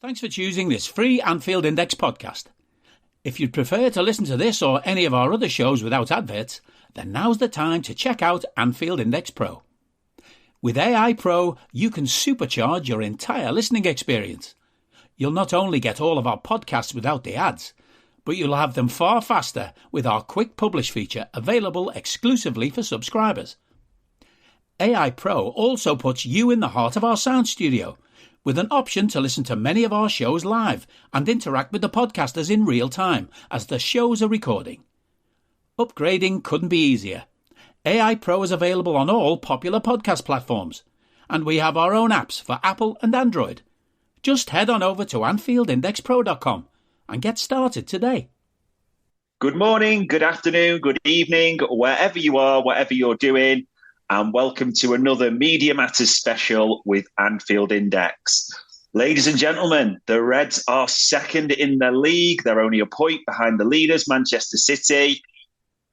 Thanks for choosing this free Anfield Index podcast. If you'd prefer to listen to this or any of our other shows without adverts, then now's the time to check out Anfield Index Pro. With AI Pro, you can supercharge your entire listening experience. You'll not only get all of our podcasts without the ads, but you'll have them far faster with our Quick Publish feature available exclusively for subscribers. AI Pro also puts you in the heart of our sound studio, with an option to listen to many of our shows live and interact with the podcasters in real time as the shows are recording. Upgrading couldn't be easier. AI Pro is available on all popular podcast platforms, and we have our own apps for Apple and Android. Just head on over to AnfieldIndexPro.com and get started today. Good morning, good afternoon, good evening, wherever you are, whatever you're doing, and welcome to another Media Matters special with Anfield Index. Ladies and gentlemen, the Reds are second in the league. They're only a point behind the leaders, Manchester City.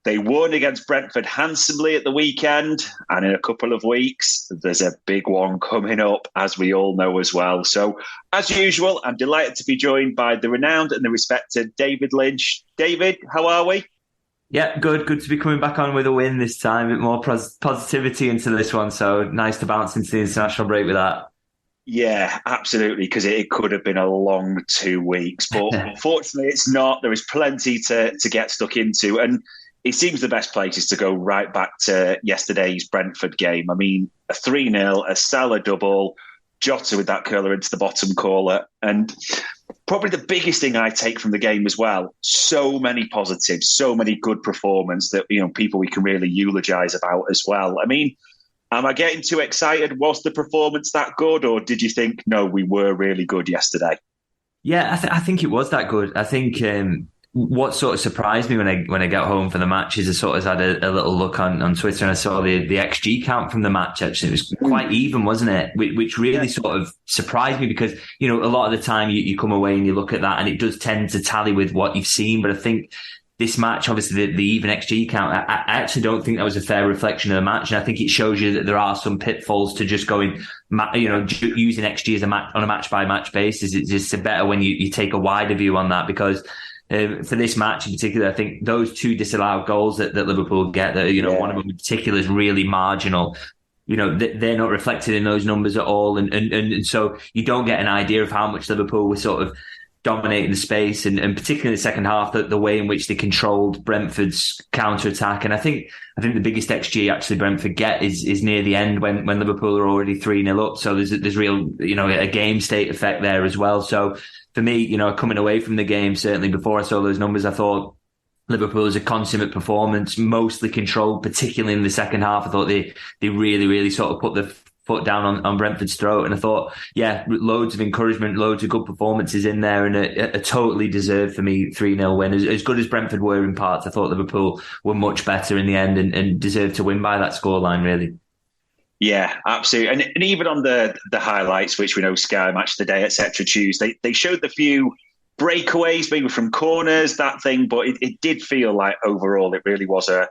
They won against Brentford handsomely at the weekend, and in a couple of weeks, there's a big one coming up, as we all know as well. So, as usual, I'm delighted to be joined by the renowned and the respected David Lynch. David, how are we? Yeah, good. Good to be coming back on with a win this time. A bit more positivity into this one. So nice to bounce into the international break with that. Yeah, absolutely, because it could have been a long 2 weeks. But unfortunately, it's not. There is plenty to get stuck into. And it seems the best place is to go right back to yesterday's Brentford game. I mean, a 3-0, a Salah double, Jota with that curler into the bottom corner. And probably the biggest thing I take from the game as well, so many positives, so many good performance that, you know, people we can really eulogise about as well. I mean, am I getting too excited? Was the performance that good? Or did you think, no, we were really good yesterday? Yeah, I think it was that good. I think what sort of surprised me when I got home for the match is I sort of had a little look on Twitter and I saw the XG count from the match. Actually, it was quite even, wasn't it? Which really sort of surprised me because, you know, a lot of the time you come away and you look at that and it does tend to tally with what you've seen. But I think this match, obviously the even XG count, I actually don't think that was a fair reflection of the match. And I think it shows you that there are some pitfalls to just going, you know, using XG as on a match by match basis. It's just better when you take a wider view on that because for this match in particular, I think those two disallowed goals that Liverpool get, that, you know, one of them in particular is really marginal. You know, they're not reflected in those numbers at all. And so you don't get an idea of how much Liverpool was sort of dominating the space and particularly in the second half, the way in which they controlled Brentford's counter-attack. And I think the biggest XG actually Brentford get is near the end when Liverpool are already 3-0 up. So there's real, you know, a game state effect there as well. So for me, you know, coming away from the game, certainly before I saw those numbers, I thought Liverpool is a consummate performance, mostly controlled, particularly in the second half. I thought they really, really sort of put the foot down on Brentford's throat. And I thought, yeah, loads of encouragement, loads of good performances in there and a totally deserved for me 3-0 win. As good as Brentford were in parts, I thought Liverpool were much better in the end and deserved to win by that scoreline, really. Yeah, absolutely. And even on the highlights, which we know Sky Match the Day, etc. Tuesday, they showed the few breakaways, maybe from corners, that thing, but it did feel like overall it really was a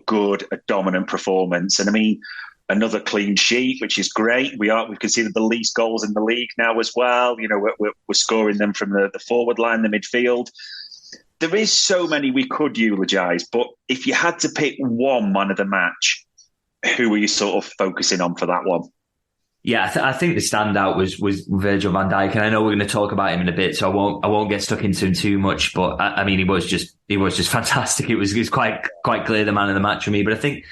good, dominant performance. And I mean, another clean sheet, which is great. We've conceded the least goals in the league now as well. You know, we're scoring them from the forward line, the midfield. There is so many we could eulogise, but if you had to pick one man of the match, who were you sort of focusing on for that one? Yeah, I think the standout was Virgil van Dijk, and I know we're going to talk about him in a bit, so I won't get stuck into him too much. But I mean, he was just fantastic. It was quite clear the man of the match for me. But I think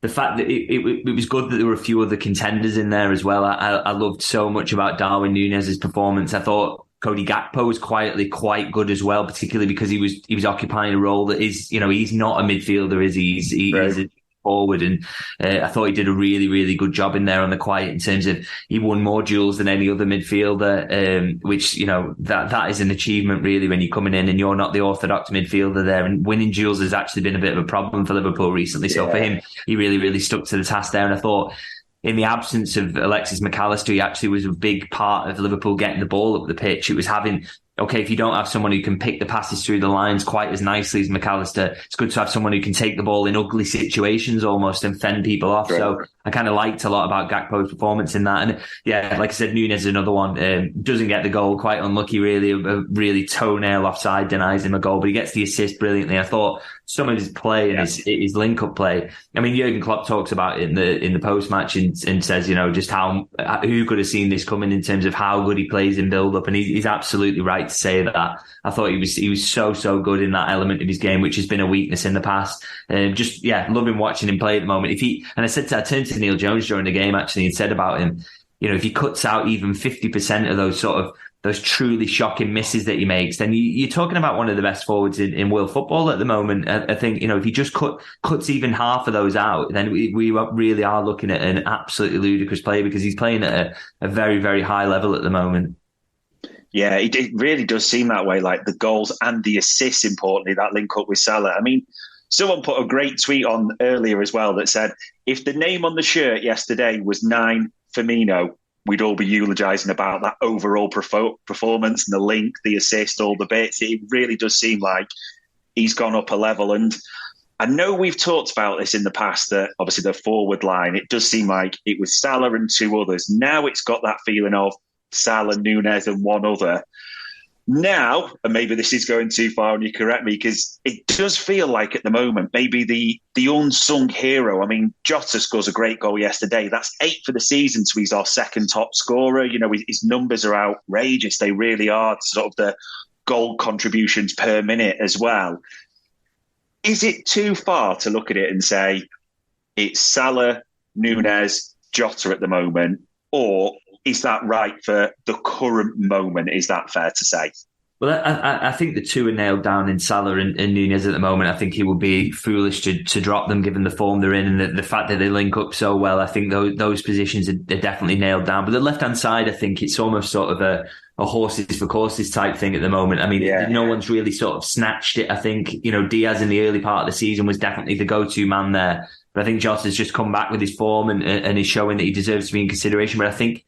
the fact that it was good that there were a few other contenders in there as well. I loved so much about Darwin Núñez's performance. I thought Cody Gakpo was quietly quite good as well, particularly because he was occupying a role that is, you know, he's not a midfielder, is he? He's a forward, and I thought he did a really, really good job in there on the quiet in terms of he won more duels than any other midfielder, which, you know, that is an achievement really when you're coming in and you're not the orthodox midfielder there, and winning duels has actually been a bit of a problem for Liverpool recently. So for him, he really, really stuck to the task there, and I thought in the absence of Alexis McAllister, he actually was a big part of Liverpool getting the ball up the pitch. It was having okay, if you don't have someone who can pick the passes through the lines quite as nicely as McAllister, it's good to have someone who can take the ball in ugly situations almost and fend people off. Right. So I kind of liked a lot about Gakpo's performance in that. And yeah, like I said, Núñez is another one. Doesn't get the goal, quite unlucky really. A really toenail offside denies him a goal, but he gets the assist brilliantly. I thought some of his play and his link-up play. I mean, Jurgen Klopp talks about it in the post-match and says, just who could have seen this coming in terms of how good he plays in build-up, and he's absolutely right to say that. I thought he was so good in that element of his game, which has been a weakness in the past. Loving watching him play at the moment. I turned to Neil Jones during the game actually and said about him, if he cuts out even 50% of those truly shocking misses that he makes, then you're talking about one of the best forwards in world football at the moment. I think, if he just cuts even half of those out, then we really are looking at an absolutely ludicrous player, because he's playing at a very, very high level at the moment. Yeah, it really does seem that way, like the goals and the assists, importantly, that link up with Salah. I mean, someone put a great tweet on earlier as well that said, if the name on the shirt yesterday was 9 Firmino, we'd all be eulogising about that overall performance and the link, the assist, all the bits. It really does seem like he's gone up a level. And I know we've talked about this in the past, that obviously the forward line, it does seem like it was Salah and 2 others. Now it's got that feeling of Salah, Núñez and 1 other. Now, and maybe this is going too far and you correct me, because it does feel like at the moment, maybe the unsung hero. I mean, Jota scores a great goal yesterday. That's 8 for the season, so he's our second top scorer. His numbers are outrageous. They really are, sort of the goal contributions per minute as well. Is it too far to look at it and say it's Salah, Núñez, Jota at the moment, or is that right for the current moment? Is that fair to say? Well, I think the 2 are nailed down in Salah and Núñez at the moment. I think it would be foolish to drop them given the form they're in and the fact that they link up so well. I think those positions are definitely nailed down. But the left-hand side, I think it's almost sort of a horses for courses type thing at the moment. I mean, no one's really sort of snatched it. I think, Diaz in the early part of the season was definitely the go-to man there. But I think Jota's just come back with his form and is showing that he deserves to be in consideration. But I think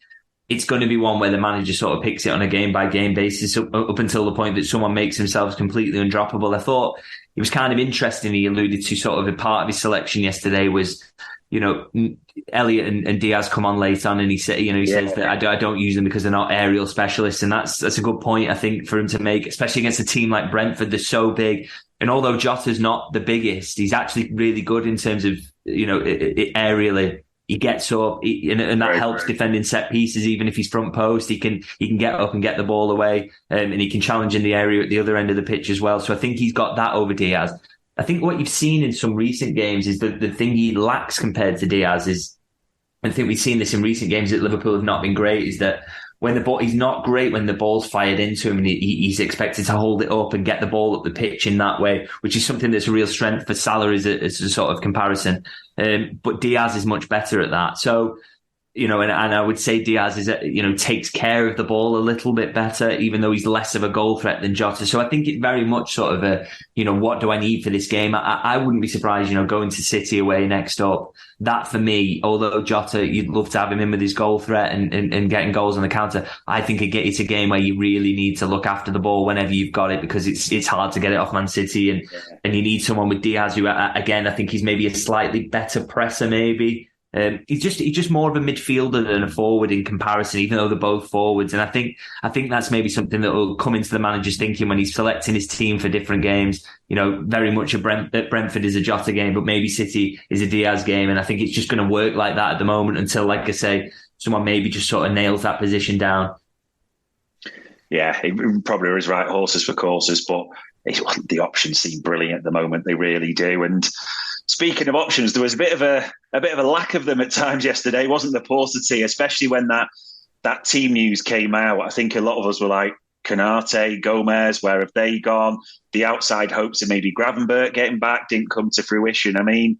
it's going to be one where the manager sort of picks it on a game-by-game basis up until the point that someone makes themselves completely undroppable. I thought it was kind of interesting. He alluded to sort of a part of his selection yesterday was, Elliott and Diaz come on late on, and he says that I don't use them because they're not aerial specialists, and that's a good point I think for him to make, especially against a team like Brentford. They're so big, and although Jota's not the biggest, he's actually really good in terms of aerially. He gets up, and that helps defending set pieces. Even if he's front post, he can get up and get the ball away, and he can challenge in the area at the other end of the pitch as well. So I think he's got that over Diaz. I think what you've seen in some recent games is that the thing he lacks compared to Diaz is, I think we've seen this in recent games that Liverpool have not been great, is that when the ball, he's not great when the ball's fired into him, and he's expected to hold it up and get the ball up the pitch in that way, which is something that's a real strength for Salah as a sort of comparison. But Diaz is much better at that. So, and I would say Diaz is, takes care of the ball a little bit better, even though he's less of a goal threat than Jota. So I think it's very much sort of what do I need for this game? I wouldn't be surprised, going to City away next up. That for me, although Jota, you'd love to have him in with his goal threat and getting goals on the counter, I think it's a game where you really need to look after the ball whenever you've got it, because it's hard to get it off Man City, and you need someone with Diaz who, again, I think he's maybe a slightly better presser maybe. He's just more of a midfielder than a forward in comparison, even though they're both forwards. And I think that's maybe something that will come into the manager's thinking when he's selecting his team for different games. Very much Brentford is a Jota game, but maybe City is a Diaz game. And I think it's just going to work like that at the moment until, like I say, someone maybe just sort of nails that position down. Yeah, he probably is right. Horses for courses, but the options seem brilliant at the moment. They really do. And speaking of options, there was a bit of a lack of them at times yesterday, wasn't there, paucity, especially when that team news came out. I think a lot of us were like, Konate, Gomez, where have they gone? The outside hopes of maybe Gravenberch getting back didn't come to fruition. I mean,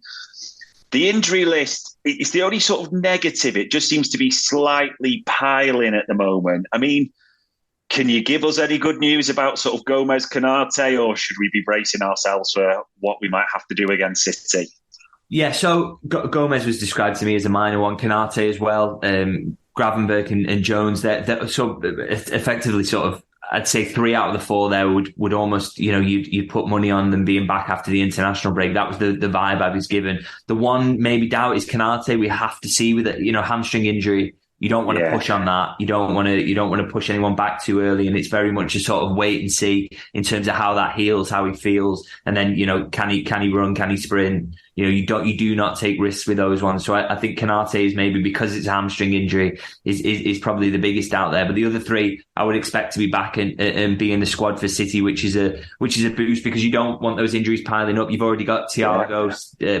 the injury list is the only sort of negative. It just seems to be slightly piling at the moment. I mean, can you give us any good news about sort of Gomez, Konate, or should we be bracing ourselves for what we might have to do against City? Yeah, so Gomez was described to me as a minor one, Konate as well. Gravenberch and Jones, they're so effectively sort of I'd say 3 out of the 4 there would almost, you'd put money on them being back after the international break. That was the vibe I was given. The one maybe doubt is Canate. We have to see with it, hamstring injury. You don't want to push on that. You don't want to push anyone back too early. And it's very much a sort of wait and see in terms of how that heals, how he feels. And then, can he run? Can he sprint? You do not take risks with those ones. So I think Canate is maybe, because it's a hamstring injury, is probably the biggest out there. But the other 3, I would expect to be back and be in the squad for City, which is a boost, because you don't want those injuries piling up. You've already got Thiago,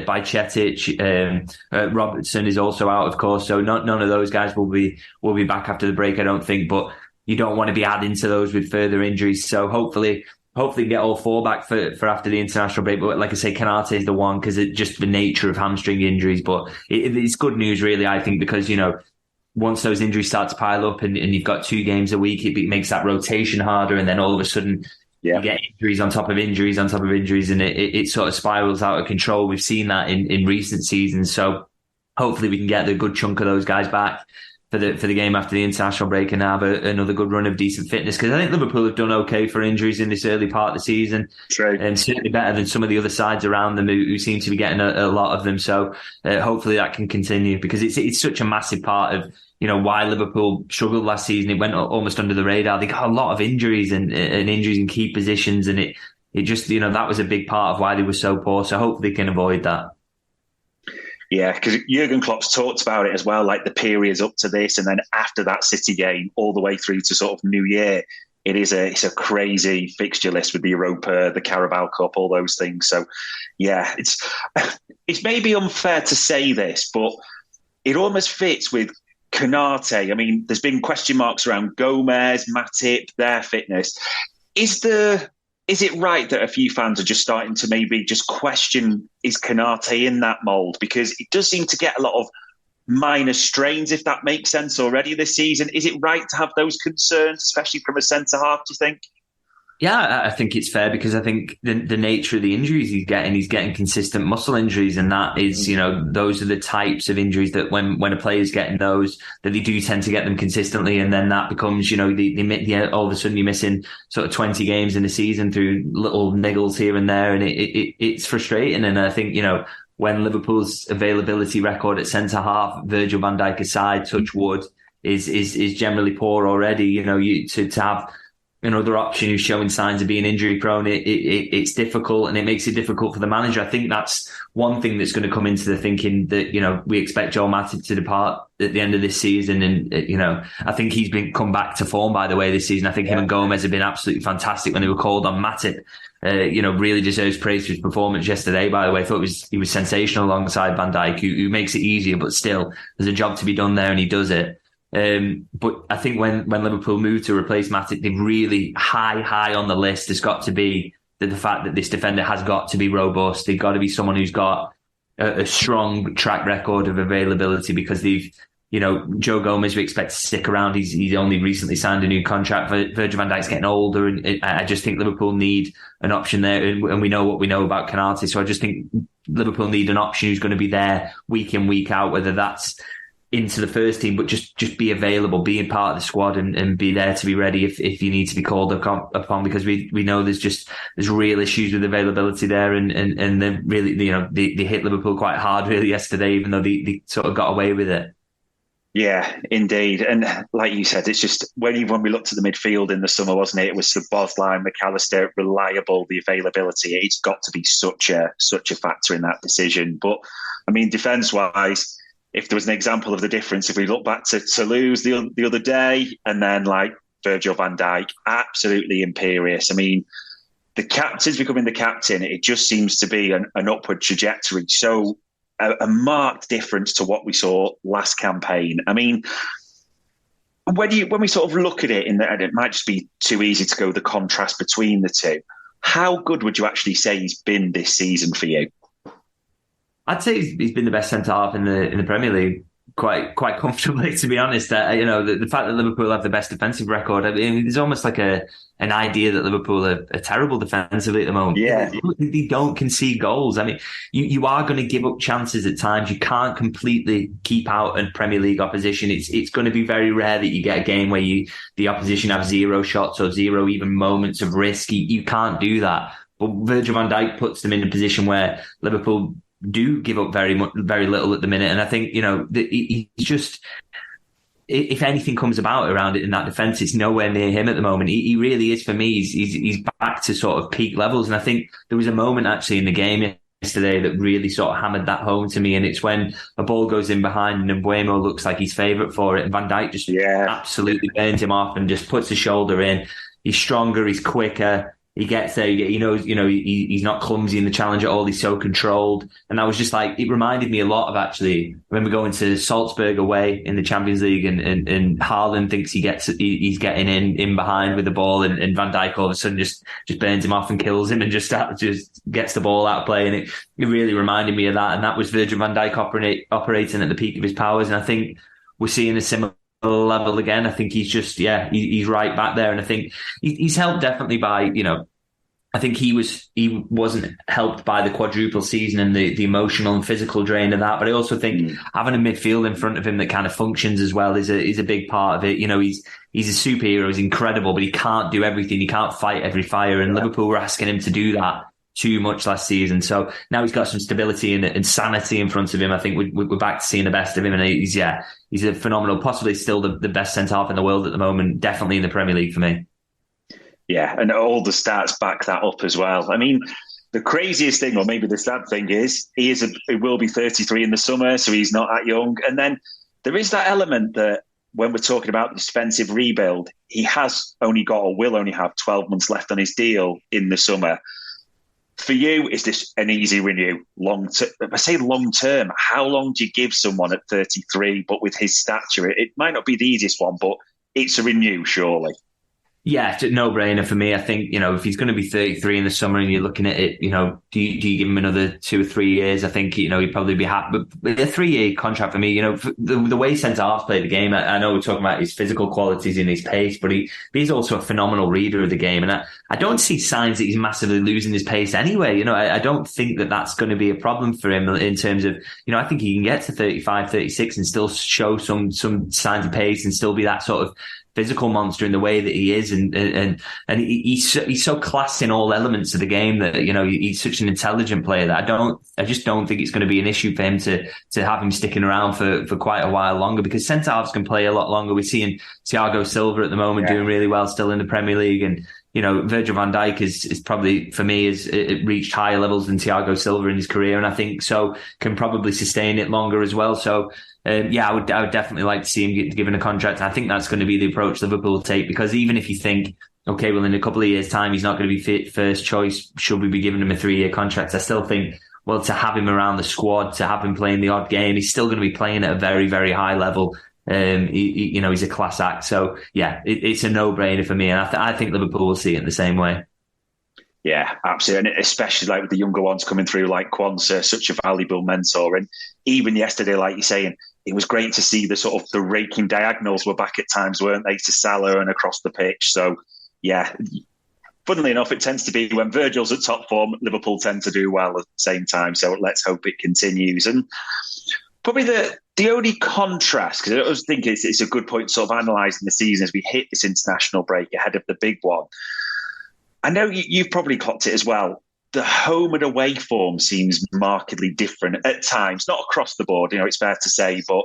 Bajcetic, Robertson is also out, of course. So none of those guys will be back after the break, I don't think. But you don't want to be adding to those with further injuries. So hopefully get all 4 back for after the international break. But like I say, Canate is the one, because it's just the nature of hamstring injuries. But it's good news, really, I think, because, once those injuries start to pile up and you've got 2 games a week, it makes that rotation harder. And then all of a sudden you get injuries on top of injuries on top of injuries, and it sort of spirals out of control. We've seen that in recent seasons. So hopefully we can get a good chunk of those guys back for the game after the international break and have another good run of decent fitness, because I think Liverpool have done okay for injuries in this early part of the season. True. And certainly better than some of the other sides around them who seem to be getting a lot of them. So hopefully that can continue, because it's such a massive part of why Liverpool struggled last season. It went almost under the radar. They got a lot of injuries and injuries in key positions, and it just that was a big part of why they were so poor. So hopefully they can avoid that. Yeah, because Jurgen Klopp's talked about it as well, like the periods up to this, and then after that City game, all the way through to sort of New Year. It's a crazy fixture list with the Europa, the Carabao Cup, all those things. So, yeah, it's maybe unfair to say this, but it almost fits with Canate. I mean, there's been question marks around Gomez, Matip, their fitness. Is it right that a few fans are just starting to maybe just question, is Canate in that mould? Because it does seem to get a lot of minor strains, if that makes sense, already this season. Is it right to have those concerns, especially from a centre-half, do you think? Yeah, I think it's fair, because I think the nature of the injuries he's getting consistent muscle injuries, and that is, those are the types of injuries that when a player's getting those, that they do tend to get them consistently, and then that becomes, all of a sudden you're missing sort of 20 games in a season through little niggles here and there, and it's frustrating. And I think, when Liverpool's availability record at centre half, Virgil van Dijk aside, touch wood, is generally poor already. To have another option who's showing signs of being injury prone, it's difficult, and it makes it difficult for the manager. I think that's one thing that's going to come into the thinking, that we expect Joel Matip to depart at the end of this season, and I think he's come back to form, by the way, this season. I think him and Gomez have been absolutely fantastic when they were called on. Matip really deserves praise for his performance yesterday, by the way. I thought he was sensational alongside Van Dijk, who makes it easier, but still there's a job to be done there, and he does it. But I think when Liverpool moved to replace Matip, they've really high on the list has got to be the fact that this defender has got to be robust. They've got to be someone who's got a strong track record of availability, because Joe Gomez we expect to stick around. He's only recently signed a new contract. Virgil van Dijk's getting older, and I just think Liverpool need an option there, and we know what we know about Canate. So I just think Liverpool need an option who's going to be there week in, week out, whether that's into the first team, but just be available, be a part of the squad, and be there to be ready if you need to be called upon, because we know there's real issues with availability there, and they really, they hit Liverpool quite hard really yesterday, even though they sort of got away with it. Yeah, indeed. And like you said, it's just when we looked at the midfield in the summer, wasn't it? It was Szoboszlai, McAllister, reliable, the availability. It's got to be such a factor in that decision. But I mean, defence-wise, if there was an example of the difference, if we look back to Toulouse the other day, and then like Virgil van Dijk, absolutely imperious. I mean, since becoming the captain, it just seems to be an upward trajectory. So a marked difference to what we saw last campaign. I mean, when we sort of look at it, and it might just be too easy to go the contrast between the two, how good would you actually say he's been this season for you? I'd say he's been the best centre half in the Premier League quite comfortably, to be honest. The fact that Liverpool have the best defensive record, I mean, there's almost like an idea that Liverpool are terrible defensively at the moment. Yeah. They don't concede goals. I mean, you are going to give up chances at times. You can't completely keep out a Premier League opposition. It's going to be very rare that you get a game where the opposition have 0 shots or 0 even moments of risk. You can't do that. But Virgil van Dijk puts them in a position where Liverpool do give up very little at the minute. And I think, he's just, if anything comes about around it in that defence, it's nowhere near him at the moment. He really is, for me, he's back to sort of peak levels. And I think there was a moment actually in the game yesterday that really sort of hammered that home to me. And it's when a ball goes in behind and Mbeumo looks like he's favourite for it. And Van Dijk just absolutely burns him off and just puts his shoulder in. He's stronger, he's quicker. He gets there, he knows, he's not clumsy in the challenge at all. He's so controlled. And I was just like, it reminded me a lot of actually, I remember going to Salzburg away in the Champions League and Haaland thinks he's getting in behind with the ball and Van Dijk all of a sudden just burns him off and kills him and just gets the ball out of play. And it really reminded me of that. And that was Virgil van Dijk operating at the peak of his powers. And I think we're seeing a similar level again. I think he's just, he's right back there. And I think he's helped definitely by, I think he wasn't helped by the quadruple season and the emotional and physical drain of that. But I also think having a midfield in front of him that kind of functions as well is a big part of it. He's a superhero, he's incredible, but he can't do everything. He can't fight every fire. And Liverpool were asking him to do that too much last season. So now he's got some stability and sanity in front of him. I think we're back to seeing the best of him. And he's a phenomenal, possibly still the best centre-half in the world at the moment, definitely in the Premier League for me. Yeah, and all the stats back that up as well. I mean, the craziest thing, or maybe the sad thing is, he will be 33 in the summer, so he's not that young. And then there is that element that when we're talking about the defensive rebuild, he has only got or will only have 12 months left on his deal in the summer. For you, is this an easy renew? I say long term, how long do you give someone at 33, but with his stature? It might not be the easiest one, but it's a renew, surely. Yeah, it's a no-brainer for me. I think, if he's going to be 33 in the summer and you're looking at it, do you give him another 2 or 3 years? I think, he'd probably be happy. But a 3-year contract for me, the way centre-halves play the game, I know we're talking about his physical qualities and his pace, but he's also a phenomenal reader of the game. And I don't see signs that he's massively losing his pace anyway. I don't think that that's going to be a problem for him in terms of, I think he can get to 35, 36 and still show some signs of pace and still be that sort of physical monster in the way that he is, and he's so class in all elements of the game that he's such an intelligent player that I just don't think it's going to be an issue for him to have him sticking around for quite a while longer, because centre halves can play a lot longer. We're seeing Thiago Silva at the moment doing really well still in the Premier League, and Virgil van Dijk is probably, for me, is reached higher levels than Thiago Silva in his career, and I think so can probably sustain it longer as well. So I would definitely like to see him get given a contract. I think that's going to be the approach Liverpool will take, because even if you think, okay, well, in a couple of years' time, he's not going to be fit first choice, should we be giving him a 3-year contract? I still think, well, to have him around the squad, to have him playing the odd game, he's still going to be playing at a very, very high level. He's a class act. So, it's a no-brainer for me. And I think Liverpool will see it the same way. Yeah, absolutely. And especially like with the younger ones coming through, like Quansah, such a valuable mentor. And even yesterday, like you're saying, it was great to see the raking diagonals were back at times, weren't they, to Salah and across the pitch. So, funnily enough, it tends to be when Virgil's at top form, Liverpool tend to do well at the same time. So let's hope it continues. And probably the only contrast, because I was thinking it's a good point sort of analysing the season as we hit this international break ahead of the big one. I know you've probably clocked it as well. The home and away form seems markedly different at times, not across the board, it's fair to say. But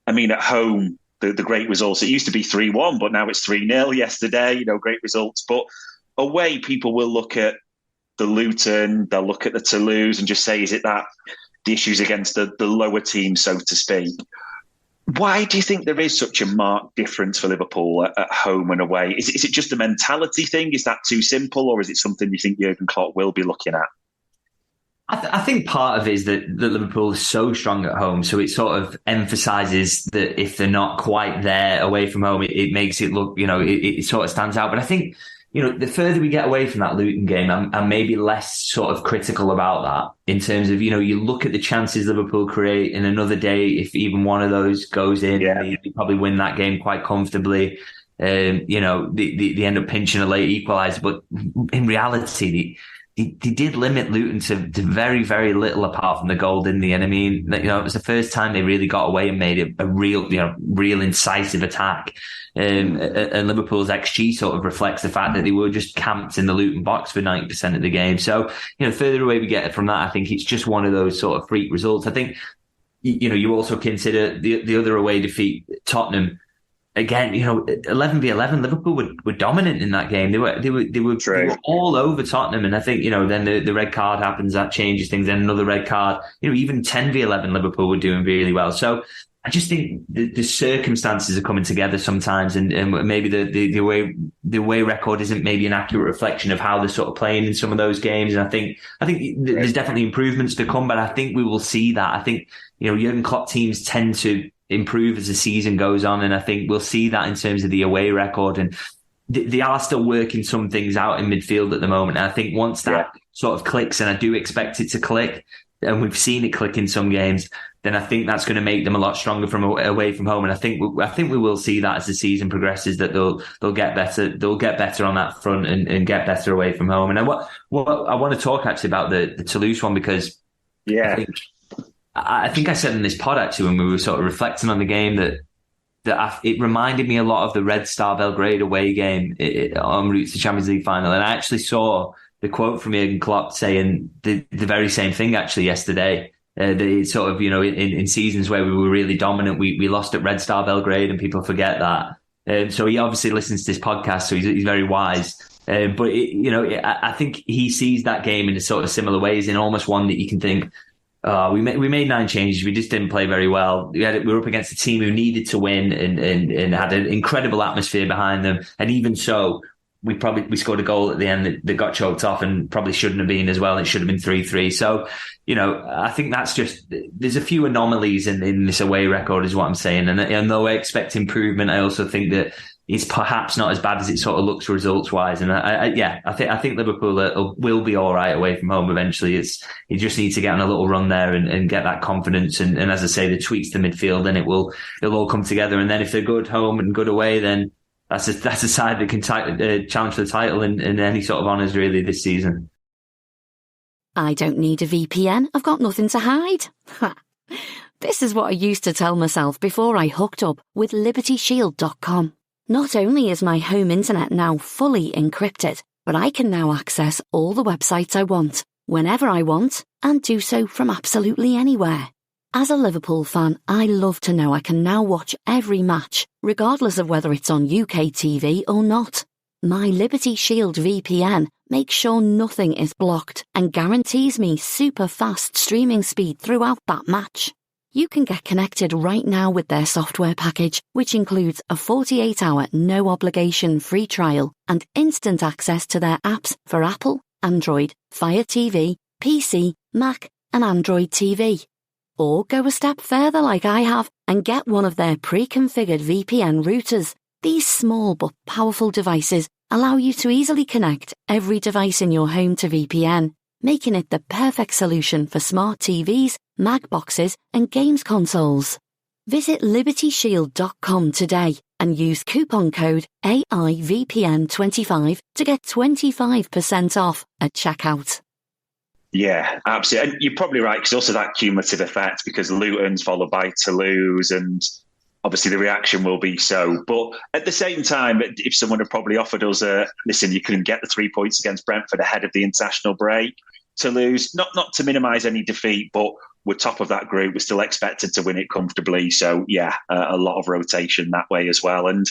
I mean, at home, the great results, it used to be 3-1, but now it's 3-0 yesterday, great results. But away, people will look at the Luton, they'll look at the Toulouse and just say, is it that the issues against the lower team, so to speak? Why do you think there is such a marked difference for Liverpool at home and away? Is it just a mentality thing? Is that too simple? Or is it something you think Jurgen Klopp will be looking at? I think part of it is that Liverpool is so strong at home. So it sort of emphasises that if they're not quite there away from home, it makes it look, it sort of stands out. But I think the further we get away from that Luton game, I'm maybe less sort of critical about that in terms of, you look at the chances Liverpool create in another day. If even one of those goes in, they probably win that game quite comfortably. They end up pinching a late equaliser, but in reality, they did limit Luton to very, very little apart from the goal, didn't they? And I mean, it was the first time they really got away and made a real incisive attack. And Liverpool's XG sort of reflects the fact that they were just camped in the Luton box for 90% of the game. So, further away we get from that, I think it's just one of those sort of freak results. I think, you also consider the other away defeat, Tottenham. Again, 11v11, Liverpool were dominant in that game. They were all over Tottenham, and I think then the red card happens, that changes things. Then another red card. Even 10v11, Liverpool were doing really well. So I just think the circumstances are coming together sometimes, and maybe the away record isn't maybe an accurate reflection of how they're sort of playing in some of those games. And I think there's definitely improvements to come, but I think we will see that. I think Jurgen Klopp teams tend to improve as the season goes on, and I think we'll see that in terms of the away record. And they are still working some things out in midfield at the moment. And I think once that sort of clicks, and I do expect it to click, and we've seen it click in some games, then I think that's going to make them a lot stronger from away from home. And I think we will see that as the season progresses, that they'll get better. They'll get better on that front and get better away from home. And I want to talk actually about the Toulouse one, because I think I said in this pod actually when we were sort of reflecting on the game that it reminded me a lot of the Red Star Belgrade away game en route to the Champions League final. And I actually saw the quote from Jurgen Klopp saying the very same thing actually yesterday. The sort of, in seasons where we were really dominant, we lost at Red Star Belgrade, and people forget that. So he obviously listens to this podcast, so he's very wise. But I think he sees that game in a sort of similar ways, in almost one that you can think, we made 9 changes. We just didn't play very well. We were up against a team who needed to win and had an incredible atmosphere behind them. And even so, we scored a goal at the end that got choked off, and probably shouldn't have been as well. It should have been 3-3. So, I think that's there's a few anomalies in this away record is what I'm saying. And though I expect improvement, I also think that it's perhaps not as bad as it sort of looks results wise. And I think Liverpool will be all right away from home eventually. You just need to get on a little run there and get that confidence. And as I say, the tweaks to midfield, then it'll all come together. And then if they're good home and good away, then that's a side that can challenge for the title and any sort of honours really this season. I don't need a VPN. I've got nothing to hide. This is what I used to tell myself before I hooked up with LibertyShield.com. Not only is my home internet now fully encrypted, but I can now access all the websites I want, whenever I want, and do so from absolutely anywhere. As a Liverpool fan, I love to know I can now watch every match, regardless of whether it's on UK TV or not. My Liberty Shield VPN makes sure nothing is blocked and guarantees me super fast streaming speed throughout that match. You can get connected right now with their software package, which includes a 48-hour no-obligation free trial and instant access to their apps for Apple, Android, Fire TV, PC, Mac and Android TV. Or go a step further like I have and get one of their pre-configured VPN routers. These small but powerful devices allow you to easily connect every device in your home to VPN, making it the perfect solution for smart TVs, Mac boxes and games consoles. Visit LibertyShield.com today and use coupon code AIVPN25 to get 25% off at checkout. Yeah, absolutely. And you're probably right, because also that cumulative effect, because Luton's followed by Toulouse, and obviously the reaction will be so. But at the same time, if someone had probably offered us listen, you can get the 3 points against Brentford ahead of the international break, Toulouse, not to minimise any defeat, but we're top of that group. We're still expected to win it comfortably. So yeah, a lot of rotation that way as well. And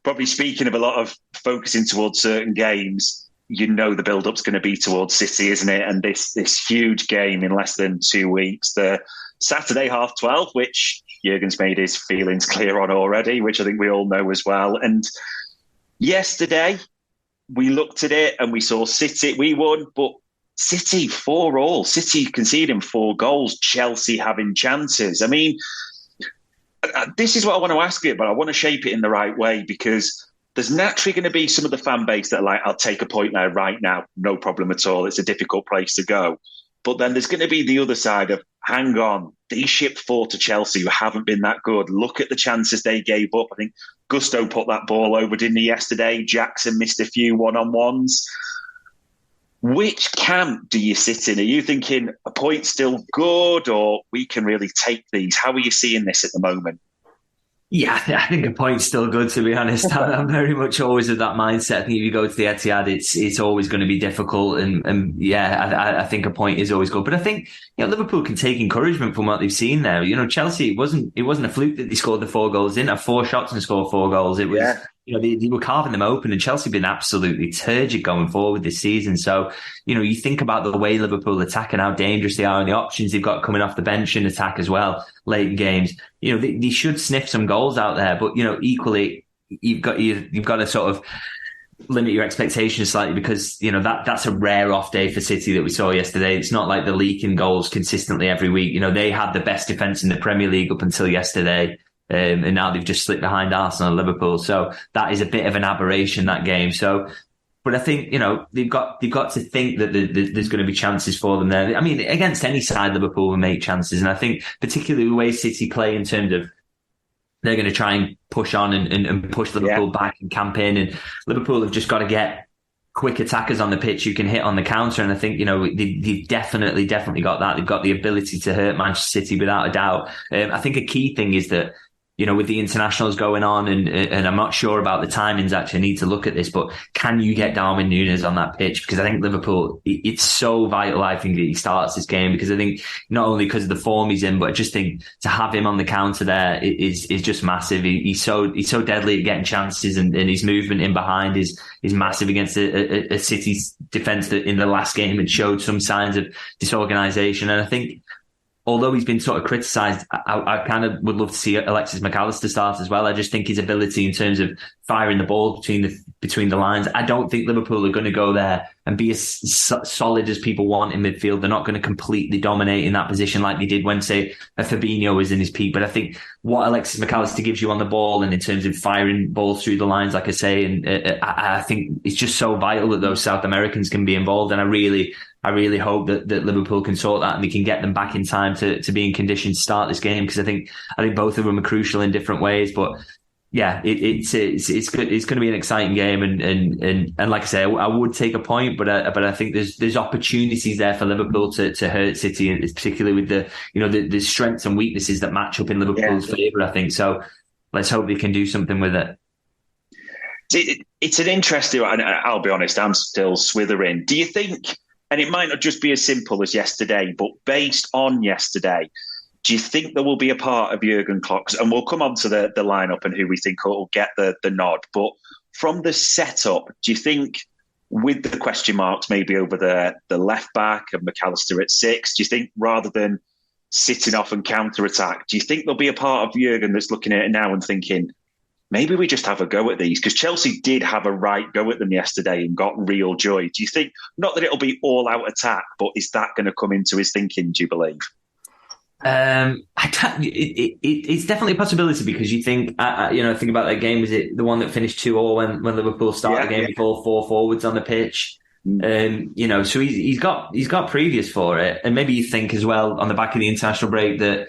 probably speaking of a lot of focusing towards certain games, the build-up's going to be towards City, isn't it? And this huge game in less than 2 weeks, the Saturday 12:30, which Jurgen's made his feelings clear on already, which I think we all know as well. And yesterday, we looked at it and we saw City. We won, but City 4-4. City conceding 4 goals, Chelsea having chances. I mean, this is what I want to ask you, but I want to shape it in the right way, because there's naturally going to be some of the fan base that are like, I'll take a point there right now, no problem at all. It's a difficult place to go. But then there's going to be the other side of, hang on, they shipped 4 to Chelsea who haven't been that good. Look at the chances they gave up. I think Gusto put that ball over, didn't he, yesterday? Jackson missed a few one-on-ones. Which camp do you sit in? Are you thinking a point's still good, or we can really take these? How are you seeing this at the moment? Yeah, I think a point's still good, to be honest. I'm very much always of that mindset. I think if you go to the Etihad, it's always going to be difficult. And yeah, I think a point is always good. But I think, Liverpool can take encouragement from what they've seen there. Chelsea, it wasn't a fluke that they scored the 4 goals. They didn't have 4 shots and scored 4 goals. It was, they were carving them open, and Chelsea have been absolutely turgid going forward this season. So, you think about the way Liverpool attack and how dangerous they are and the options they've got coming off the bench and attack as well late in games. They should sniff some goals out there, but, equally, you've got to sort of limit your expectations slightly, because, that's a rare off day for City that we saw yesterday. It's not like they're leaking goals consistently every week. They had the best defence in the Premier League up until yesterday. And now they've just slipped behind Arsenal and Liverpool. So that is a bit of an aberration, that game. So, but I think, they've got to think that there's going to be chances for them there. I mean, against any side, Liverpool will make chances. And I think particularly the way City play in terms of they're going to try and push on and push Liverpool back and camp in. And Liverpool have just got to get quick attackers on the pitch who can hit on the counter. And I think, they've definitely got that. They've got the ability to hurt Manchester City without a doubt. I think a key thing is that, with the internationals going on, and I'm not sure about the timings, actually, I need to look at this, but can you get Darwin Núñez on that pitch? Because I think Liverpool, it's so vital, I think, that he starts this game, because I think not only because of the form he's in, but I just think to have him on the counter there is just massive. He's so deadly at getting chances, and his movement in behind is massive against a City's defence that in the last game had showed some signs of disorganisation. And I think, although he's been sort of criticised, I kind of would love to see Alexis McAllister start as well. I just think his ability in terms of firing the ball between the lines. I don't think Liverpool are going to go there and be as solid as people want in midfield. They're not going to completely dominate in that position like they did when, say, a Fabinho was in his peak. But I think what Alexis McAllister gives you on the ball, and in terms of firing balls through the lines, like I say, and I think it's just so vital that those South Americans can be involved. And I really hope that Liverpool can sort that, and we can get them back in time to be in condition to start this game, because I think both of them are crucial in different ways. But yeah, it's good. It's going to be an exciting game, and like I say, I would take a point, but I think there's opportunities there for Liverpool to hurt City, and particularly with the strengths and weaknesses that match up in Liverpool's favour. I think so. Let's hope they can do something with it. It's an interesting. I'll be honest, I'm still swithering. Do you think? And it might not just be as simple as yesterday, but based on yesterday, do you think there will be a part of Jurgen Klopp's, and we'll come on to the lineup and who we think will get the nod, but from the setup, do you think, with the question marks maybe over the left back and McAllister at 6, do you think rather than sitting off and counter-attack, do you think there'll be a part of Jurgen that's looking at it now and thinking, maybe we just have a go at these? Because Chelsea did have a right go at them yesterday and got real joy. Do you think, not that it'll be all-out attack, but is that going to come into his thinking, do you believe? It's definitely a possibility, because you think, think about that game. Was it the one that finished 2-2 when Liverpool started the game with all 4 forwards on the pitch? So he's got previous for it, and maybe you think as well on the back of the international break that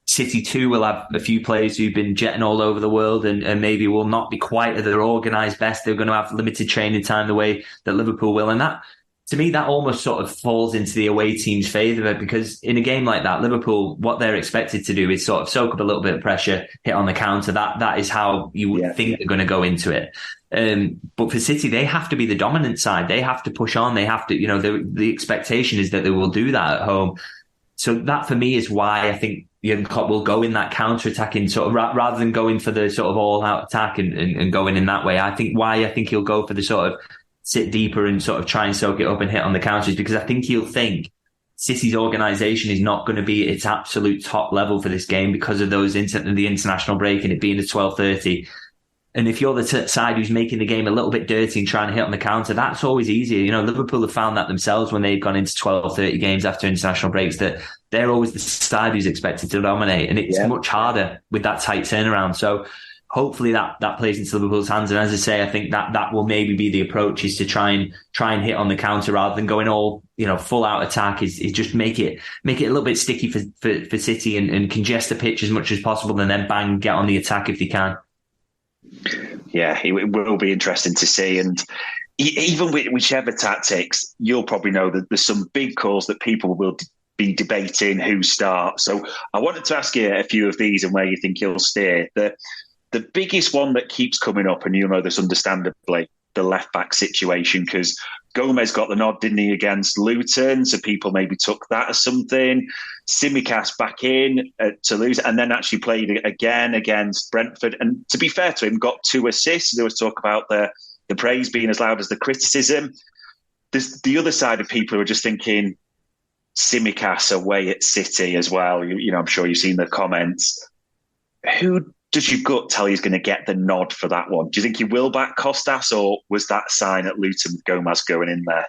City too will have a few players who've been jetting all over the world and maybe will not be quite at their organised best. They're going to have limited training time the way that Liverpool will, and that, to me, that almost sort of falls into the away team's favour, because in a game like that, Liverpool, what they're expected to do is sort of soak up a little bit of pressure, hit on the counter. That is how you would think they're going to go into it. But for City, they have to be the dominant side. They have to push on. They have to, the expectation is that they will do that at home. So that, for me, is why I think Jurgen Klopp will go in that counter-attacking sort of, rather than going for the sort of all-out attack and going in that way. I think he'll go for the sort of sit deeper and sort of try and soak it up and hit on the counters, because I think he'll think City's organisation is not going to be at its absolute top level for this game because of the international break and it being at 12:30. And if you're the side who's making the game a little bit dirty and trying to hit on the counter, that's always easier. Liverpool have found that themselves when they've gone into 12:30 games after international breaks, that they're always the side who's expected to dominate. And it's much harder with that tight turnaround. So hopefully that plays into Liverpool's hands. And as I say, I think that will maybe be the approach, is to try and hit on the counter rather than going all, full out attack, is just make it a little bit sticky for City and congest the pitch as much as possible, and then bang, get on the attack if they can. Yeah, it will be interesting to see. And even with whichever tactics, you'll probably know that there's some big calls that people will be debating who starts. So I wanted to ask you a few of these and where you think he'll steer. The biggest one that keeps coming up, and you'll know this understandably, the left-back situation, because Gomez got the nod, didn't he, against Luton? So people maybe took that as something. Tsimikas back in at Toulouse, and then actually played again against Brentford. And to be fair to him, got 2 assists. There was talk about the praise being as loud as the criticism. There's the other side of people who are just thinking Tsimikas away at City as well. I'm sure you've seen the comments. Who does your gut tell you is going to get the nod for that one? Do you think he will back Costas, or was that sign at Luton with Gomez going in there?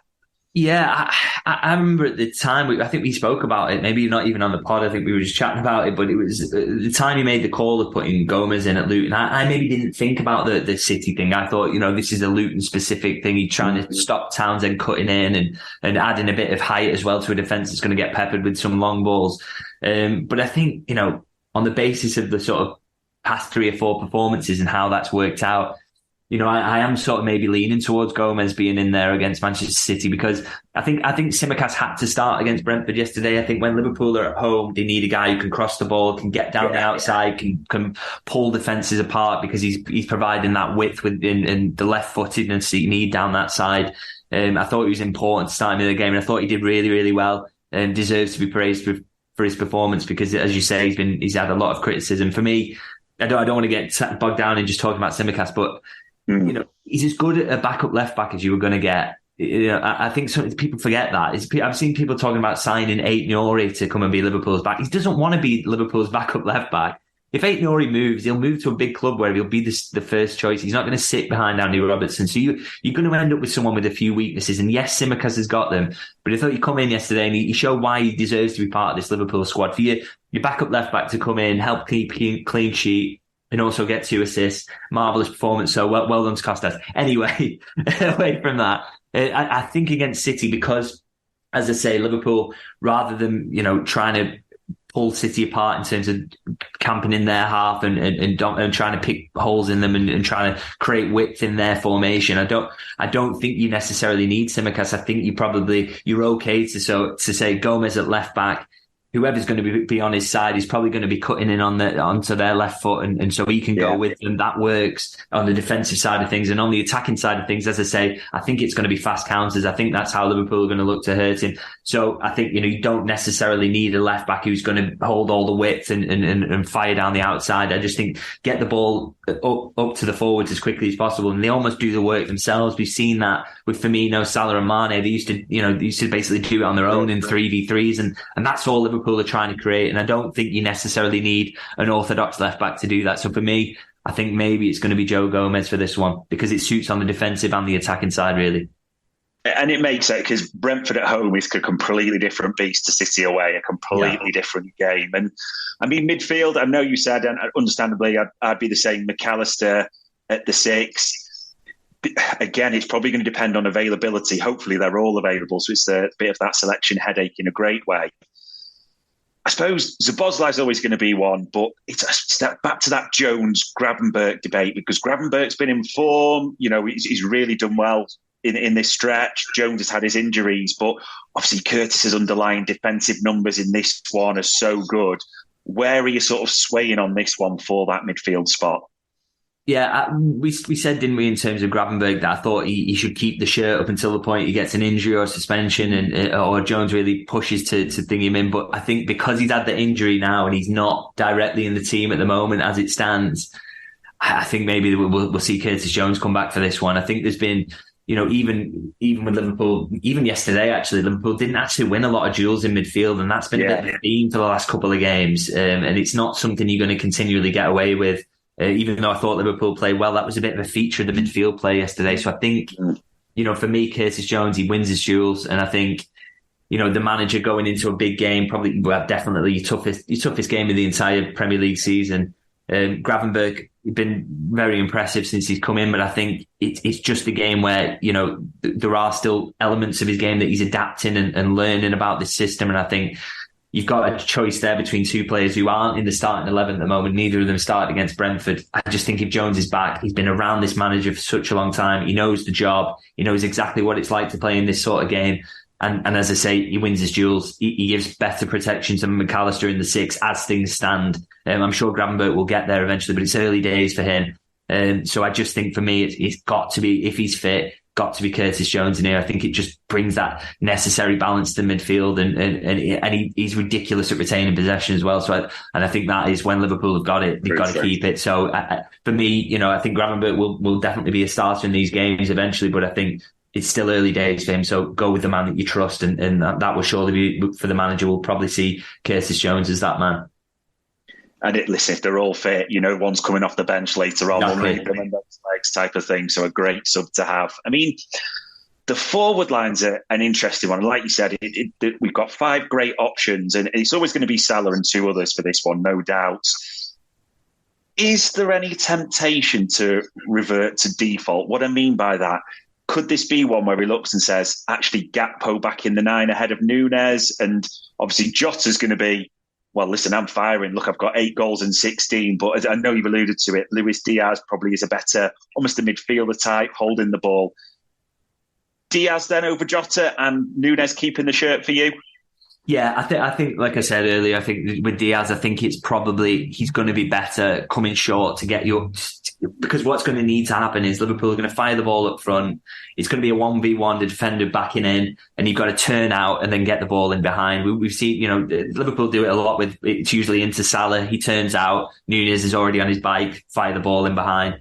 Yeah, I remember at the time, I think we spoke about it, maybe not even on the pod, I think we were just chatting about it, but it was the time he made the call of putting Gomez in at Luton. I maybe didn't think about the City thing. I thought, this is a Luton-specific thing. He's trying to stop Townsend cutting in and adding a bit of height as well to a defence that's going to get peppered with some long balls. But I think, on the basis of the sort of past 3 or 4 performances and how that's worked out, I am sort of maybe leaning towards Gomez being in there against Manchester City, because I think Tsimikas had to start against Brentford yesterday. I think when Liverpool are at home, they need a guy who can cross the ball, can get down the outside, can pull defences apart, because he's providing that width in the left-footedness that you need down that side. I thought he was important starting the game, and I thought he did really, really well and deserves to be praised for his performance, because, as you say, he's had a lot of criticism. For me, I don't want to get bogged down in just talking about Tsimikas, but he's as good a backup left back as you were going to get. I think people forget that. I've seen people talking about signing Aït-Nouri to come and be Liverpool's back. He doesn't want to be Liverpool's backup left back. If Aït-Nouri moves, he'll move to a big club where he'll be the first choice. He's not going to sit behind Andy Robertson. So you're going to end up with someone with a few weaknesses. And yes, Tsimikas has got them, but I thought he'd come in yesterday and he showed why he deserves to be part of this Liverpool squad. For your backup left back to come in, help keep clean sheet, and also get 2 assists. Marvellous performance. So well done to Costas. Anyway, away from that, I think against City, because, as I say, Liverpool, rather than, trying to pull City apart in terms of camping in their half and trying to pick holes in them and trying to create width in their formation, I don't think you necessarily need Tsimikas. I think you're okay to say Gomez at left back. Whoever's going to be on his side is probably going to be cutting in onto their left foot, and so he can go with them. That works on the defensive side of things. And on the attacking side of things, as I say, I think it's going to be fast counters. I think that's how Liverpool are going to look to hurt him. So I think, you don't necessarily need a left back who's going to hold all the width and fire down the outside. I just think get the ball up to the forwards as quickly as possible, and they almost do the work themselves. We've seen that with Firmino, Salah and Mane. They used to basically do it on their own in 3v3s, and that's all Liverpool are trying to create. And I don't think you necessarily need an orthodox left back to do that. So for me, I think maybe it's going to be Joe Gomez for this one, because it suits on the defensive and the attacking side, really. And it makes it, because Brentford at home is a completely different beast to City away, a completely different game. And I mean, midfield, I know you said, and understandably, I'd be the same, McAllister at the 6. Again, it's probably going to depend on availability. Hopefully they're all available, so it's a bit of that selection headache in a great way. I suppose Szoboszlai is always going to be one, but it's a step back to that Jones-Gravenberch debate, because Gravenberch's been in form. He's really done well in this stretch. Jones has had his injuries, but obviously Curtis's underlying defensive numbers in this one are so good. Where are you sort of swaying on this one for that midfield spot? Yeah, we said, didn't we, in terms of Gravenberch, that I thought he should keep the shirt up until the point he gets an injury or suspension, or Jones really pushes to thing him in. But I think because he's had the injury now and he's not directly in the team at the moment as it stands, I think maybe we'll see Curtis Jones come back for this one. I think there's been, even with Liverpool, even yesterday, actually, Liverpool didn't actually win a lot of duels in midfield, and that's been a bit of a theme for the last couple of games. And it's not something you're going to continually get away with. Even though I thought Liverpool played well, that was a bit of a feature of the midfield play yesterday. So I think, for me, Curtis Jones, he wins his duels. And I think, the manager going into a big game, probably, definitely your toughest game of the entire Premier League season. Gravenberch been very impressive since he's come in, but I think it's just a game where, there are still elements of his game that he's adapting and learning about this system. And I think you've got a choice there between two players who aren't in the starting 11 at the moment. Neither of them started against Brentford. I just think if Jones is back, he's been around this manager for such a long time. He knows the job. He knows exactly what it's like to play in this sort of game. And as I say, he wins his duels. He gives better protection to McAllister in the 6 as things stand. I'm sure Gravenberch will get there eventually, but it's early days for him. So I just think for me, it's got to be, if he's fit, got to be Curtis Jones in here. I think it just brings that necessary balance to midfield, and he's ridiculous at retaining possession as well. So I think that is when Liverpool have got it, they've got to keep it. So for me, I think Gravenberch will definitely be a starter in these games eventually, but I think it's still early days for him, so go with the man that you trust, and that will surely be, for the manager, we'll probably see Curtis Jones as that man. And listen, if they're all fit, one's coming off the bench later on, we'll read them and those legs type of thing, so a great sub to have. I mean, the forward line's an interesting one. Like you said, we've got 5 great options, and it's always going to be Salah and 2 others for this one, no doubt. Is there any temptation to revert to default? What I mean by that, could this be one where he looks and says, actually, Gakpo back in the 9 ahead of Núñez? And obviously Jota's going to be, well, listen, I'm firing. Look, I've got 8 goals and 16. But as I know you've alluded to it, Luis Diaz probably is a better, almost a midfielder type, holding the ball. Diaz then over Jota and Núñez keeping the shirt for you? Yeah, I think, like I said earlier, I think with Diaz, I think it's probably, he's going to be better coming short to get you, because what's going to need to happen is Liverpool are going to fire the ball up front. It's going to be a 1v1, the defender backing in, and you've got to turn out and then get the ball in behind. We've seen, Liverpool do it a lot with, it's usually into Salah. He turns out, Núñez is already on his bike, fire the ball in behind.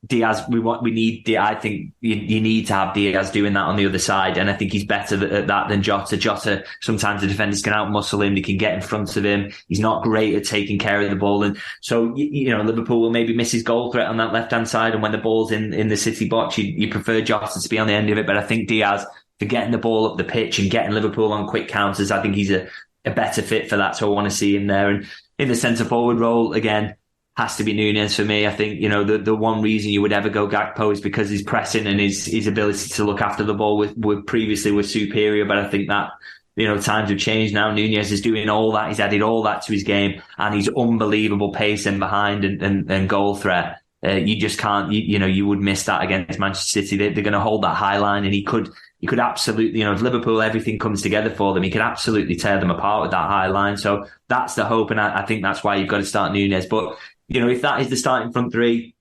Diaz, I think you need to have Diaz doing that on the other side, and I think he's better at that than Jota. Jota, sometimes the defenders can outmuscle him, they can get in front of him. He's not great at taking care of the ball, and so Liverpool will maybe miss his goal threat on that left hand side, and when the ball's in the City box, you prefer Jota to be on the end of it. But I think Diaz, for getting the ball up the pitch and getting Liverpool on quick counters, I think he's a better fit for that. So I want to see him there, and in the centre forward role again, has to be Núñez for me. I think, the one reason you would ever go Gakpo is because his pressing and his ability to look after the ball previously was superior. But I think that, times have changed now. Núñez is doing all that. He's added all that to his game, and he's unbelievable pace in behind and goal threat. You just can't, you would miss that against Manchester City. They're going to hold that high line, and he could absolutely, if Liverpool, everything comes together for them, he could absolutely tear them apart with that high line. So that's the hope. And I think that's why you've got to start Núñez. But, if that is the starting front 3,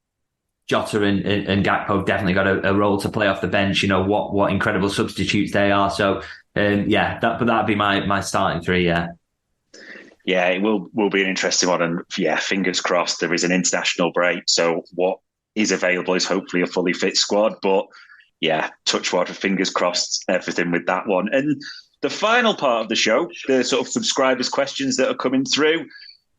Jota and Gakpo have definitely got a role to play off the bench. What incredible substitutes they are. So, that'd be my starting 3. Yeah. Yeah, it will be an interesting one. And fingers crossed there is an international break. So what is available is hopefully a fully fit squad. But touch wood, fingers crossed, everything with that one. And the final part of the show, the sort of subscribers' questions that are coming through.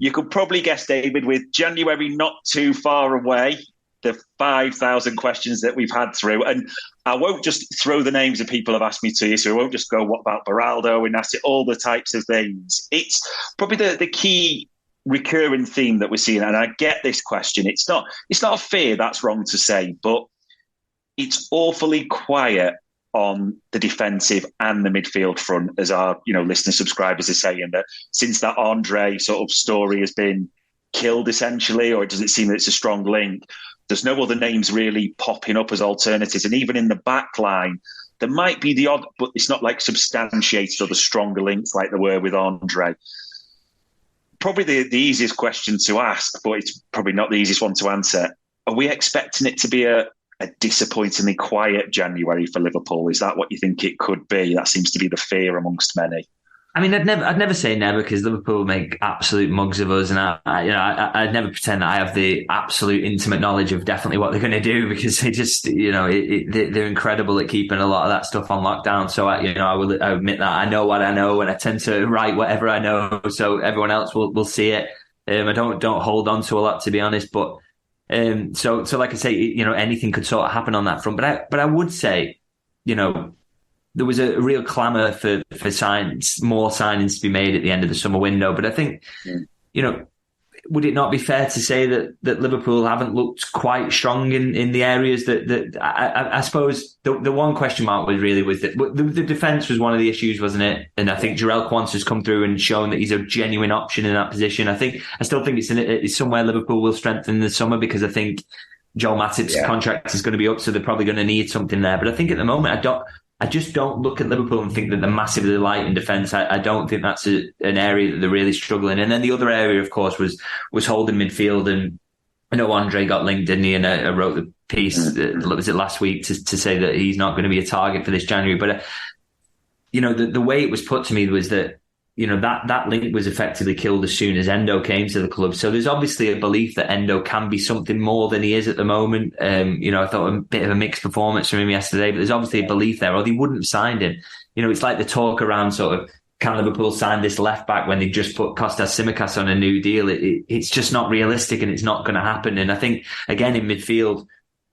You could probably guess, David, with January not too far away, the 5,000 questions that we've had through. And I won't just throw the names of people who've asked me to you, so I won't just go, what about Beraldo? And ask it all the types of things. It's probably the key recurring theme that we're seeing. And I get this question. It's not a fear, that's wrong to say, but it's awfully quiet on the defensive and the midfield front, as our listener subscribers are saying, that since that Andre sort of story has been killed essentially, or does it seem that it's a strong link, there's no other names really popping up as alternatives. And even in the back line, there might be the odd, but it's not like substantiated or the stronger links like there were with Andre. Probably the easiest question to ask, but it's probably not the easiest one to answer. Are we expecting it to be a disappointingly quiet January for Liverpool? Is that what you think it could be? That seems to be the fear amongst many. I mean, I'd never say never, because Liverpool make absolute mugs of us, and I'd never pretend that I have the absolute intimate knowledge of definitely what they're going to do, because they just, they're incredible at keeping a lot of that stuff on lockdown. So I will admit that I know what I know, and I tend to write whatever I know, so everyone else will see it. I don't hold on to a lot, to be honest, but. So like I say, anything could sort of happen on that front. But I would say, there was a real clamour for more signings to be made at the end of the summer window. But I think, would it not be fair to say that Liverpool haven't looked quite strong in the areas that I suppose the one question mark was that the defence was one of the issues, wasn't it? And I think Jarell Quansah's come through and shown that he's a genuine option in that position. I still think it's somewhere Liverpool will strengthen in the summer, because I think Joel Matip's contract is going to be up, so they're probably going to need something there. But I think at the moment, I just don't look at Liverpool and think that they're massively light in defence. I don't think that's an area that they're really struggling. And then the other area, of course, was holding midfield. And I know Andre got linked, didn't he? And I wrote the piece, was it last week, to say that he's not going to be a target for this January. But, the way it was put to me was that, that link was effectively killed as soon as Endo came to the club. So there's obviously a belief that Endo can be something more than he is at the moment. I thought a bit of a mixed performance from him yesterday, but there's obviously a belief there, or they wouldn't have signed him. It's like the talk around sort of, can Liverpool sign this left back when they just put Kostas Tsimikas on a new deal? It's just not realistic, and it's not going to happen. And I think, again, in midfield,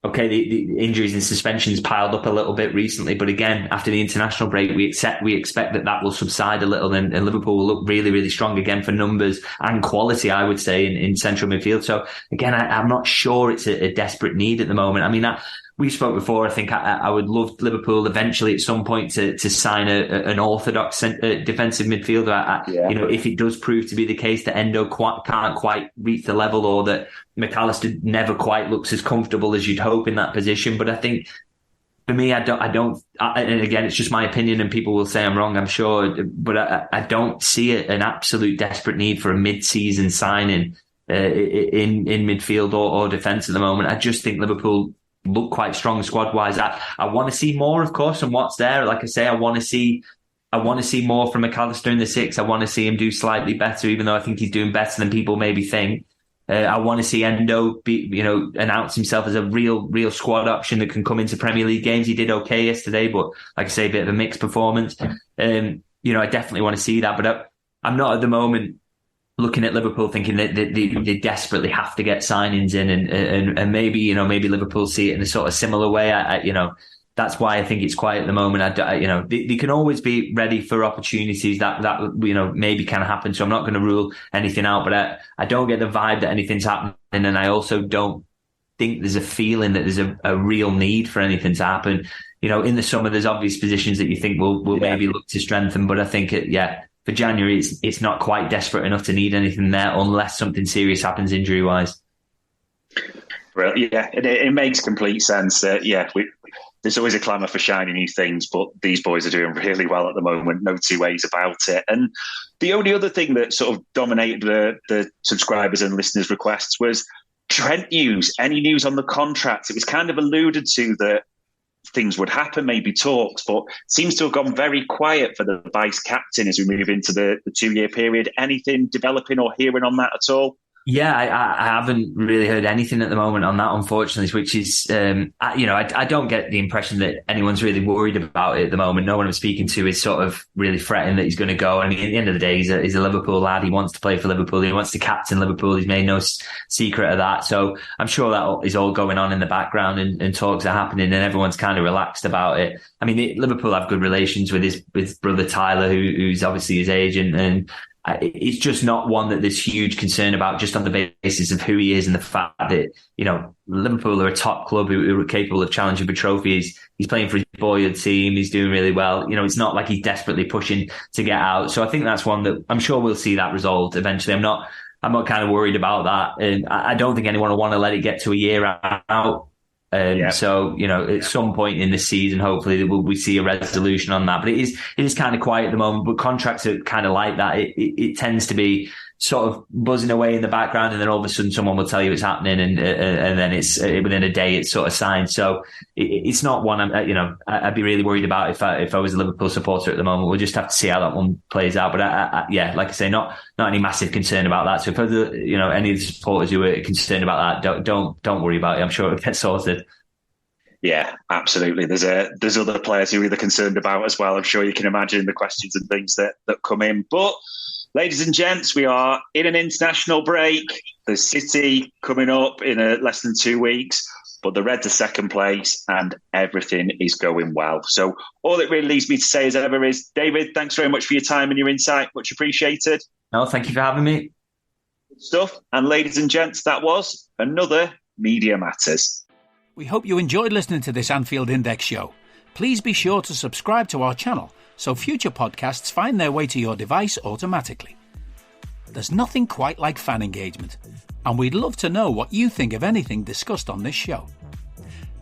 okay, the injuries and suspensions piled up a little bit recently, but again, after the international break, we expect that will subside a little, and Liverpool will look really, really strong again for numbers and quality, I would say, in central midfield. So again, I'm not sure it's a desperate need at the moment. I mean, we spoke before. I think I would love Liverpool eventually at some point to sign an orthodox defensive midfielder. If it does prove to be the case that Endo can't quite reach the level, or that McAllister never quite looks as comfortable as you'd hope in that position. But I think, for me, I don't. And again, it's just my opinion, and people will say I'm wrong, I'm sure. But I don't see an absolute desperate need for a mid-season signing in midfield or defence at the moment. I just think Liverpool look quite strong squad-wise. I want to see more, of course, and what's there. Like I say, I want to see more from McAllister in the six. I want to see him do slightly better, even though I think he's doing better than people maybe think. I want to see Endo announce himself as a real squad option that can come into Premier League games. He did okay yesterday, but like I say, a bit of a mixed performance. I definitely want to see that, but I'm not at the moment looking at Liverpool thinking that they desperately have to get signings in, and maybe Liverpool see it in a sort of similar way. That's why I think it's quiet at the moment. They can always be ready for opportunities that maybe can happen. So I'm not going to rule anything out, but I don't get the vibe that anything's happening, and I also don't think there's a feeling that there's a real need for anything to happen. In the summer, there's obvious positions that you think will maybe look to strengthen, but I think for January, it's not quite desperate enough to need anything there, unless something serious happens injury-wise. Well, yeah, it makes complete sense that, there's always a clamour for shiny new things, but these boys are doing really well at the moment, no two ways about it. And the only other thing that sort of dominated the subscribers and listeners' requests was Trent news, any news on the contract. It was kind of alluded to that things would happen, maybe talks, but seems to have gone very quiet for the vice captain as we move into the 2-year period. Anything developing or hearing on that at all? Yeah, I haven't really heard anything at the moment on that, unfortunately, which is, I don't get the impression that anyone's really worried about it at the moment. No one I'm speaking to is sort of really fretting that he's going to go. I mean, at the end of the day, he's a Liverpool lad. He wants to play for Liverpool. He wants to captain Liverpool. He's made no secret of that. So I'm sure that is all going on in the background, and talks are happening, and everyone's kind of relaxed about it. I mean, Liverpool have good relations with his brother Tyler, who's obviously his agent, and it's just not one that there's huge concern about, just on the basis of who he is and the fact that, Liverpool are a top club who are capable of challenging for trophies. He's playing for his boyhood team. He's doing really well. It's not like he's desperately pushing to get out. So I think that's one that I'm sure we'll see that resolved eventually. I'm not kind of worried about that. And I don't think anyone will want to let it get to a year out. So, at some point in the season, hopefully we see a resolution on that. But it is kind of quiet at the moment. But contracts are kind of like that. It tends to be sort of buzzing away in the background, and then all of a sudden someone will tell you it's happening, and then it's within a day it's sort of signed. So it's not one I'd be really worried about if I was a Liverpool supporter at the moment. We'll just have to see how that one plays out. But like I say, not any massive concern about that. So if any of the supporters who are concerned about that, don't worry about it. I'm sure it'll get sorted. Yeah, absolutely. There's other players who we're concerned about as well. I'm sure you can imagine the questions and things that come in. But ladies and gents, we are in an international break. The City coming up in less than 2 weeks, but the Reds are second place and everything is going well. So all it really leaves me to say as ever is, David, thanks very much for your time and your insight. Much appreciated. No, thank you for having me. Stuff. And ladies and gents, that was another Media Matters. We hope you enjoyed listening to this Anfield Index show. Please be sure to subscribe to our channel so future podcasts find their way to your device automatically. There's nothing quite like fan engagement, and we'd love to know what you think of anything discussed on this show.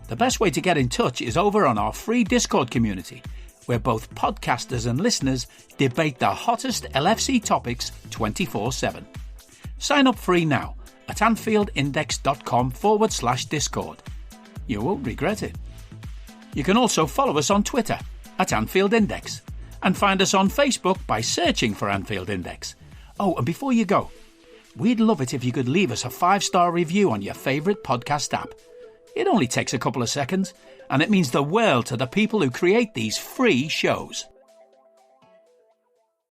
The best way to get in touch is over on our free Discord community, where both podcasters and listeners debate the hottest LFC topics 24/7. Sign up free now at anfieldindex.com/Discord. You won't regret it. You can also follow us on Twitter at Anfield Index and find us on Facebook by searching for Anfield Index. Oh, and before you go, we'd love it if you could leave us a 5-star review on your favourite podcast app. It only takes a couple of seconds, and it means the world to the people who create these free shows.